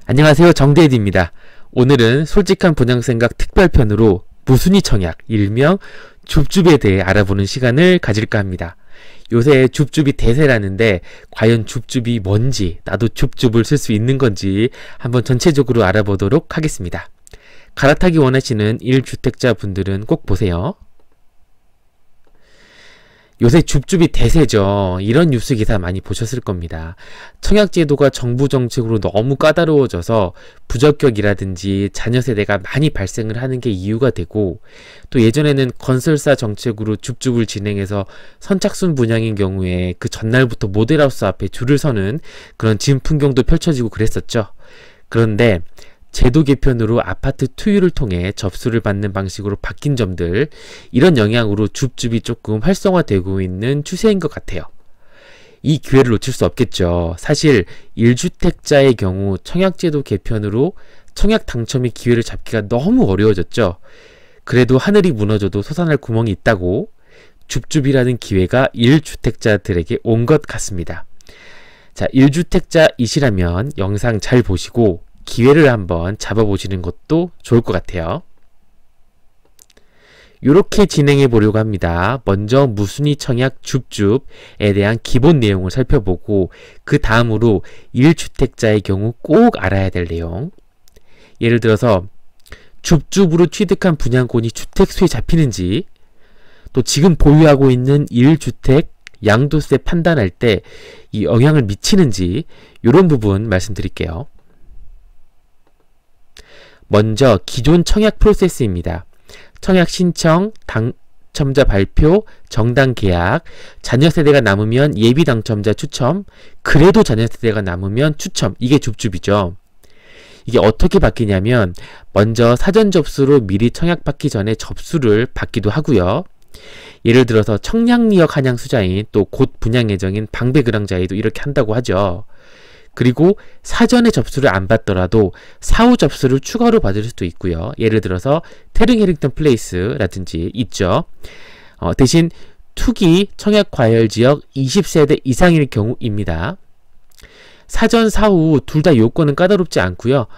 안녕하세요, 정대디입니다. 오늘은 솔직한 분양생각 특별편으로 무순위 청약, 일명 줍줍에 대해 알아보는 시간을 가질까 합니다. 요새 줍줍이 대세라는데 과연 줍줍이 뭔지, 나도 줍줍을 쓸 수 있는 건지 한번 전체적으로 알아보도록 하겠습니다. 갈아타기 원하시는 1주택자 분들은 꼭 보세요. 요새 줍줍이 대세죠. 이런 뉴스 기사 많이 보셨을 겁니다. 청약제도가 정부 정책으로 너무 까다로워져서 부적격이라든지 자녀 세대가 많이 발생을 하는 게 이유가 되고, 또 예전에는 건설사 정책으로 줍줍을 진행해서 선착순 분양인 경우에 그 전날부터 모델하우스 앞에 줄을 서는 그런 진풍경도 펼쳐지고 그랬었죠. 그런데 제도 개편으로 아파트 투유를 통해 접수를 받는 방식으로 바뀐 점들, 이런 영향으로 줍줍이 조금 활성화되고 있는 추세인 것 같아요. 이 기회를 놓칠 수 없겠죠. 사실 1주택자의 경우 청약제도 개편으로 청약 당첨의 기회를 잡기가 너무 어려워졌죠. 그래도 하늘이 무너져도 솟아날 구멍이 있다고 줍줍이라는 기회가 1주택자들에게 온 것 같습니다. 자, 1주택자이시라면 영상 잘 보시고 기회를 한번 잡아보시는 것도 좋을 것 같아요. 이렇게 진행해 보려고 합니다. 먼저 무순위 청약 줍줍에 대한 기본 내용을 살펴보고, 그 다음으로 1주택자의 경우 꼭 알아야 될 내용. 예를 들어서 줍줍으로 취득한 분양권이 주택수에 잡히는지, 또 지금 보유하고 있는 1주택 양도세 판단할 때 이 영향을 미치는지, 이런 부분 말씀드릴게요. 먼저 기존 청약 프로세스입니다. 청약 신청, 당첨자 발표, 정당 계약, 자녀 세대가 남으면 예비 당첨자 추첨, 그래도 자녀 세대가 남으면 추첨, 이게 줍줍이죠. 이게 어떻게 바뀌냐면, 먼저 사전 접수로 미리 청약 받기 전에 접수를 받기도 하고요. 예를 들어서 청량리역 한양 수자인, 또 곧 분양 예정인 방배그랑자에도 이렇게 한다고 하죠. 그리고 사전에 접수를 안 받더라도 사후 접수를 추가로 받을 수도 있고요. 예를 들어서 태릉 해링턴 플레이스라든지 있죠. 대신 투기 청약 과열 지역 20세대 이상일 경우입니다. 사전 사후 둘 다 요건은 까다롭지 않고요.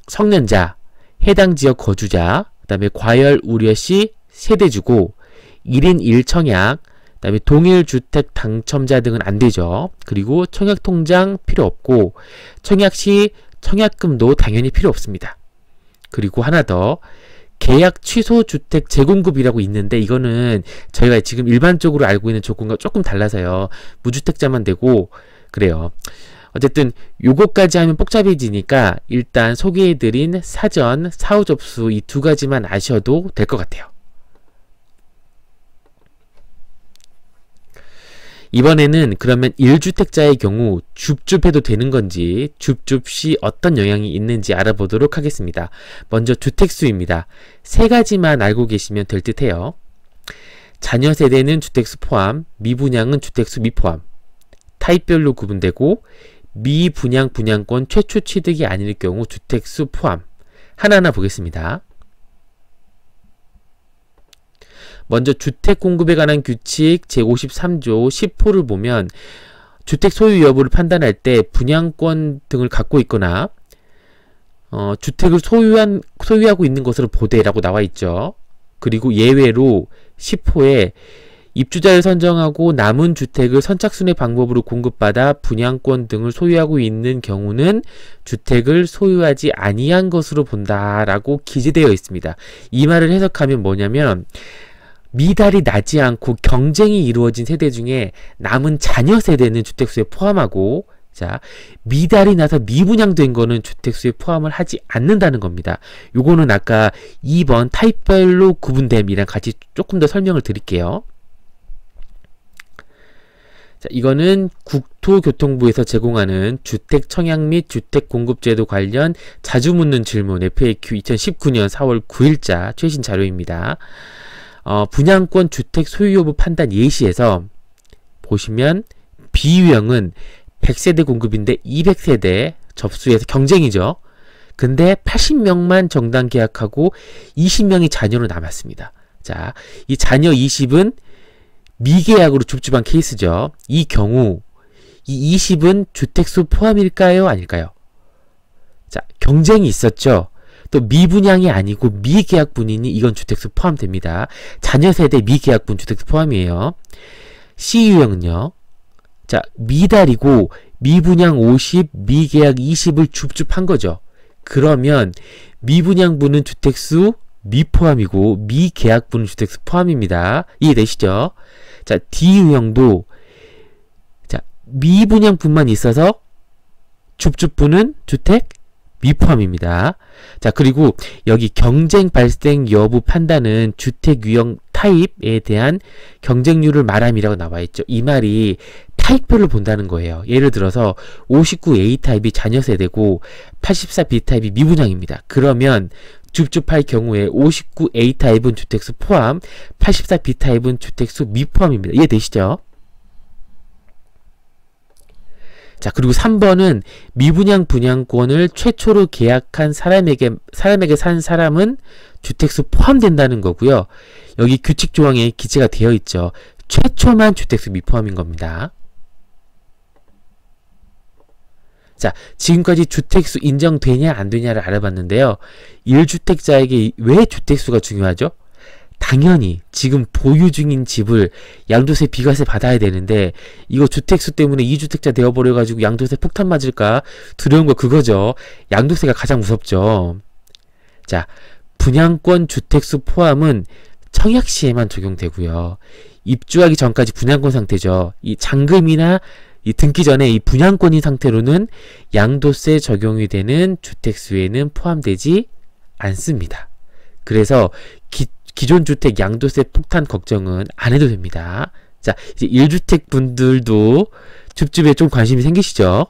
성년자, 해당 지역 거주자, 그다음에 과열 우려시 세대주고, 1인 1청약, 그 다음에 동일주택 당첨자 등은 안 되죠. 그리고 청약통장 필요 없고, 청약시 청약금도 당연히 필요 없습니다. 그리고 하나 더, 계약 취소 주택 재공급이라고 있는데, 이거는 저희가 지금 일반적으로 알고 있는 조건과 조금 달라서요. 무주택자만 되고 그래요. 어쨌든 요거까지 하면 복잡해지니까 일단 소개해드린 사전, 사후 접수 이 두 가지만 아셔도 될 것 같아요. 이번에는 그러면 1주택자의 경우 줍줍해도 되는 건지, 줍줍 시 어떤 영향이 있는지 알아보도록 하겠습니다. 먼저 주택수입니다. 세 가지만 알고 계시면 될 듯해요. 자녀 세대는 주택수 포함, 미분양은 주택수 미포함, 타입별로 구분되고, 미분양 분양권 최초 취득이 아닐 경우 주택수 포함. 하나하나 보겠습니다. 먼저 주택 공급에 관한 규칙 제53조 10호를 보면, 주택 소유 여부를 판단할 때 분양권 등을 갖고 있거나 주택을 소유하고 있는 것으로 보되라고 나와 있죠. 그리고 예외로 10호에 입주자를 선정하고 남은 주택을 선착순의 방법으로 공급받아 분양권 등을 소유하고 있는 경우는 주택을 소유하지 아니한 것으로 본다라고 기재되어 있습니다. 이 말을 해석하면 뭐냐면, 미달이 나지 않고 경쟁이 이루어진 세대 중에 남은 자녀 세대는 주택수에 포함하고, 자, 미달이 나서 미분양된 거는 주택수에 포함을 하지 않는다는 겁니다. 요거는 아까 2번 타입별로 구분됨이랑 같이 조금 더 설명을 드릴게요. 자, 이거는 국토교통부에서 제공하는 주택 청약 및 주택 공급제도 관련 자주 묻는 질문 FAQ 2019년 4월 9일자 최신 자료입니다. 분양권 주택 소유 여부 판단 예시에서 보시면, B유형은 100세대 공급인데 200세대 접수해서 경쟁이죠. 근데 80명만 정당 계약하고 20명이 자녀로 남았습니다. 자, 이 자녀 20은 미계약으로 줍줍한 케이스죠. 이 경우 이 20은 주택수 포함일까요? 아닐까요? 자, 경쟁이 있었죠. 또 미분양이 아니고 미계약분이니 이건 주택수 포함됩니다. 자녀세대 미계약분 주택수 포함이에요. C 유형은요. 자, 미달이고 미분양 50, 미계약 20을 줍줍한 거죠. 그러면 미분양분은 주택수 미포함이고 미계약분은 주택수 포함입니다. 이해되시죠? 자, D 유형도 자, 미분양분만 있어서 줍줍분은 주택 미포함입니다. 자, 그리고 여기 경쟁 발생 여부 판단은 주택 유형 타입에 대한 경쟁률을 말함이라고 나와 있죠. 이 말이 타입별로 본다는 거예요. 예를 들어서 59A 타입이 자녀 세대고 84B 타입이 미분양입니다. 그러면 줍줍할 경우에 59A 타입은 주택수 포함, 84B 타입은 주택수 미포함입니다. 이해되시죠? 자, 그리고 3번은 미분양 분양권을 최초로 계약한 사람에게 산 사람은 주택수 포함된다는 거고요. 여기 규칙 조항에 기재가 되어 있죠. 최초만 주택수 미포함인 겁니다. 자, 지금까지 주택수 인정되냐 안 되냐를 알아봤는데요. 1주택자에게 왜 주택수가 중요하죠? 당연히 지금 보유 중인 집을 양도세 비과세 받아야 되는데 이거 주택수 때문에 2주택자 되어버려가지고 양도세 폭탄 맞을까 두려운 거 그거죠. 양도세가 가장 무섭죠. 자, 분양권 주택수 포함은 청약시에만 적용되고요. 입주하기 전까지 분양권 상태죠. 이 잔금이나 이 등기 전에 이 분양권인 상태로는 양도세 적용이 되는 주택수에는 포함되지 않습니다. 그래서 기존 주택 양도세 폭탄 걱정은 안 해도 됩니다. 자, 이제 1주택 분들도 줍줍에 좀 관심이 생기시죠?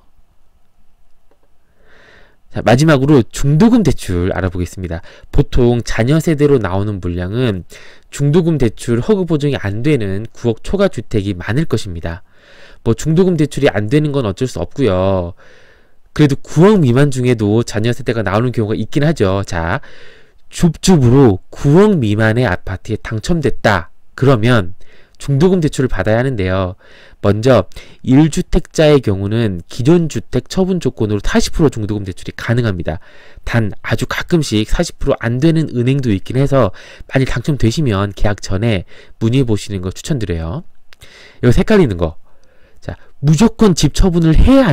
자, 마지막으로 중도금 대출 알아보겠습니다. 보통 자녀 세대로 나오는 물량은 중도금 대출 허그 보증이 안 되는 9억 초과 주택이 많을 것입니다. 뭐 중도금 대출이 안 되는 건 어쩔 수 없고요. 그래도 9억 미만 중에도 자녀 세대가 나오는 경우가 있긴 하죠. 자, 줍줍으로 9억 미만의 아파트에 당첨됐다. 그러면 중도금 대출을 받아야 하는데요. 먼저 1주택자의 경우는 기존 주택 처분 조건으로 40% 중도금 대출이 가능합니다. 단 아주 가끔씩 40% 안 되는 은행도 있긴 해서 만일 당첨되시면 계약 전에 문의해 보시는 거 추천드려요. 여기서 헷갈리는 거. 자, 무조건 집 처분을 해야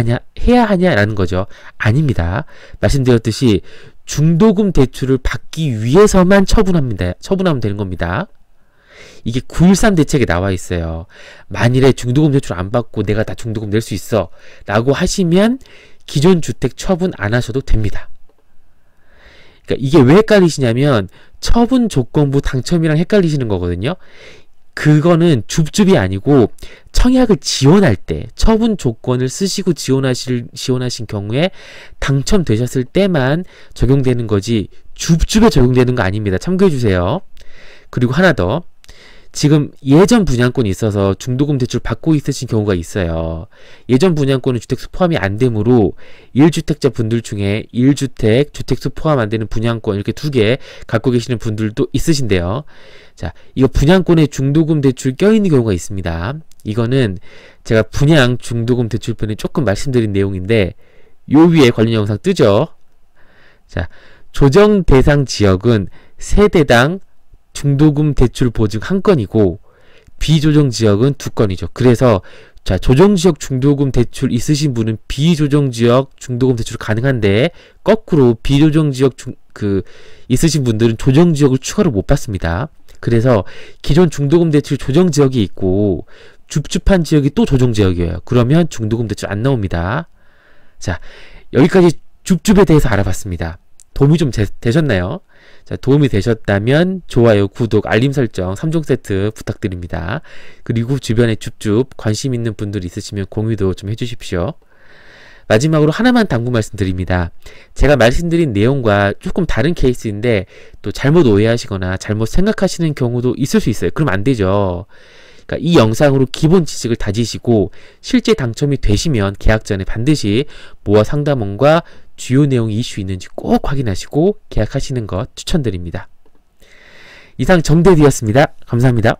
하냐라는 거죠. 아닙니다. 말씀드렸듯이 중도금 대출을 받기 위해서만 처분하면 되는 겁니다. 이게 913 대책에 나와 있어요. 만일에 중도금 대출 안 받고 내가 다 중도금 낼 수 있어 라고 하시면 기존 주택 처분 안 하셔도 됩니다. 그러니까 이게 왜 헷갈리시냐면 처분 조건부 당첨이랑 헷갈리시는 거거든요. 그거는 줍줍이 아니고 청약을 지원할 때 처분 조건을 쓰시고 지원하신 경우에 당첨되셨을 때만 적용되는 거지 줍줍에 적용되는 거 아닙니다. 참고해 주세요. 그리고 하나 더. 지금 예전 분양권이 있어서 중도금 대출 받고 있으신 경우가 있어요. 예전 분양권은 주택수 포함이 안 되므로 1주택자 분들 중에 1주택, 주택수 포함 안 되는 분양권 이렇게 2개 갖고 계시는 분들도 있으신데요. 자, 이거 분양권에 중도금 대출 껴있는 경우가 있습니다. 이거는 제가 분양 중도금 대출편에 조금 말씀드린 내용인데 요 위에 관련 영상 뜨죠. 자, 조정 대상 지역은 세대당 중도금 대출 보증 1건이고 비조정 지역은 2건이죠. 그래서 자, 조정지역 중도금 대출 있으신 분은 비조정지역 중도금 대출 가능한데 거꾸로 비조정지역 있으신 분들은 조정지역을 추가로 못 받습니다. 그래서 기존 중도금 대출 조정지역이 있고 줍줍한 지역이 또 조정지역이에요. 그러면 중도금 대출 안 나옵니다. 자, 여기까지 줍줍에 대해서 알아봤습니다. 도움이 좀 되셨나요? 자, 도움이 되셨다면 좋아요, 구독, 알림 설정 3종 세트 부탁드립니다. 그리고 주변에 줍줍 관심 있는 분들 있으시면 공유도 좀 해주십시오. 마지막으로 하나만 당부 말씀드립니다. 제가 말씀드린 내용과 조금 다른 케이스인데 또 잘못 오해하시거나 잘못 생각하시는 경우도 있을 수 있어요. 그럼 안 되죠. 그러니까 이 영상으로 기본 지식을 다지시고 실제 당첨이 되시면 계약 전에 반드시 모아 상담원과 주요 내용이 이슈 있는지 꼭 확인하시고 계약하시는 것 추천드립니다. 이상 정대디였습니다. 감사합니다.